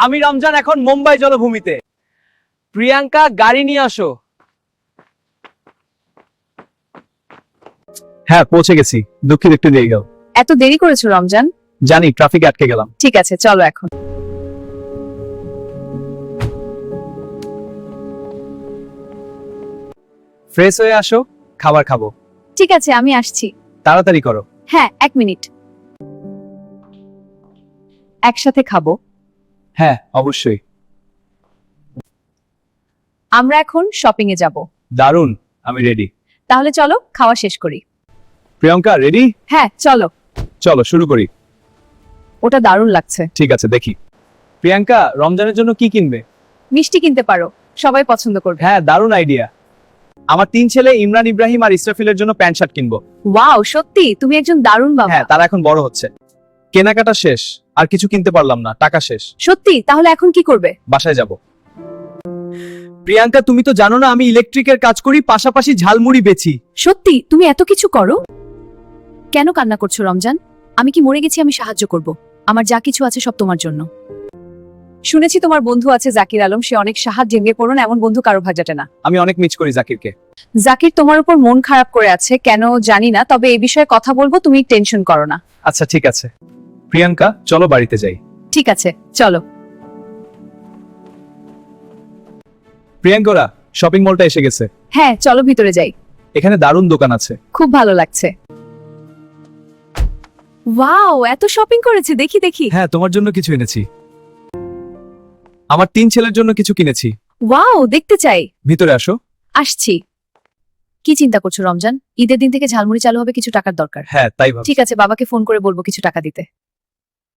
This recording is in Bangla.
আমি রমজান এখন মুম্বাই জলভূমিতে। প্রিয়াঙ্কা গাড়ি নিয়ে আসো। হ্যাঁ পৌঁছে গেছি, দুঃখিত একটু দেরি গেল। এত দেরি করেছো রমজান? জানি ট্রাফিকে আটকে গেলাম। ঠিক আছে চলো এখন। ফ্রেশ হয়ে আসো, খাবার খাবো। ঠিক আছে আমি আসছি। তাড়াতাড়ি করো। হ্যাঁ 1 মিনিট। একসাথে খাবো। হ্যাঁ অবশ্যই। আমরা এখন শপিং এ যাব। দারুণ, আমি রেডি। তাহলে চলো খাওয়া শেষ করি। প্রিয়াঙ্কা রেডি? হ্যাঁ চলো। চলো শুরু করি। ওটা দারুণ লাগছে। ঠিক আছে দেখি। প্রিয়াঙ্কা রমজানের জন্য কি কিনবে? মিষ্টি কিনতে পারো, সবাই পছন্দ করবে। হ্যাঁ দারুণ আইডিয়া। আমার 3 ছেলে ইমরান, ইব্রাহিম আর ইসরাফিলের জন্য প্যান্ট শার্ট কিনবো। ওয়াও সত্যি তুমি একজন দারুণ বাবা। হ্যাঁ তারা এখন বড় হচ্ছে। কেনাকাটা শেষ, আর কিছু কিনতে পারলাম না, টাকা শেষ। সত্যি? তাহলে এখন কি করবে? বাসায় যাব। প্রিয়াঙ্কা তুমি তো জানো না আমি ইলেকট্রিকের কাজ করি, পাশাপাশি ঝালমুড়ি বেচি। সত্যি তুমি এত কিছু করো? কেন কান্না করছো রমজান? আমি কি মরে গেছি? আমি সাহায্য করব। আমার যা কিছু আছে সব তোমার জন্য। শুনেছি তোমার বন্ধু আছে জাকির আলম, সে অনেক সাহায্য ভেঙে পড়ুন, এমন বন্ধু কারো ভাগ্যে না। আমি অনেক মিস করি জাকিরকে। জাকির তোমার উপর মন খারাপ করে আছে, কেন জানি না, তবে এই বিষয়ে কথা বলবো, তুমি টেনশন করো না। আচ্ছা ঠিক আছে। প্রিয়াঙ্কা চলো বাড়িতে যাই। ঠিক আছে চলো। প্রিয়াঙ্করা শপিং মলটা এসে গেছে। হ্যাঁ চলো ভিতরে যাই। এখানে দারুণ দোকান আছে। খুব ভালো লাগছে। ওয়াও এত শপিং করেছে, দেখি দেখি। হ্যাঁ তোমার জন্য কিছু এনেছি। আমার 3 ছেলের জন্য কিছু কিনেছি। ওয়াও দেখতে চাই। ভিতরে আসো। আসছি। কি চিন্তা করছো রমজান? ঈদের দিন থেকে ঝালমুড়ি চালু হবে, কিছু টাকার দরকার। হ্যাঁ তাই ভাব। ঠিক আছে বাবাকে ফোন করে বলবো কিছু টাকা দিতে।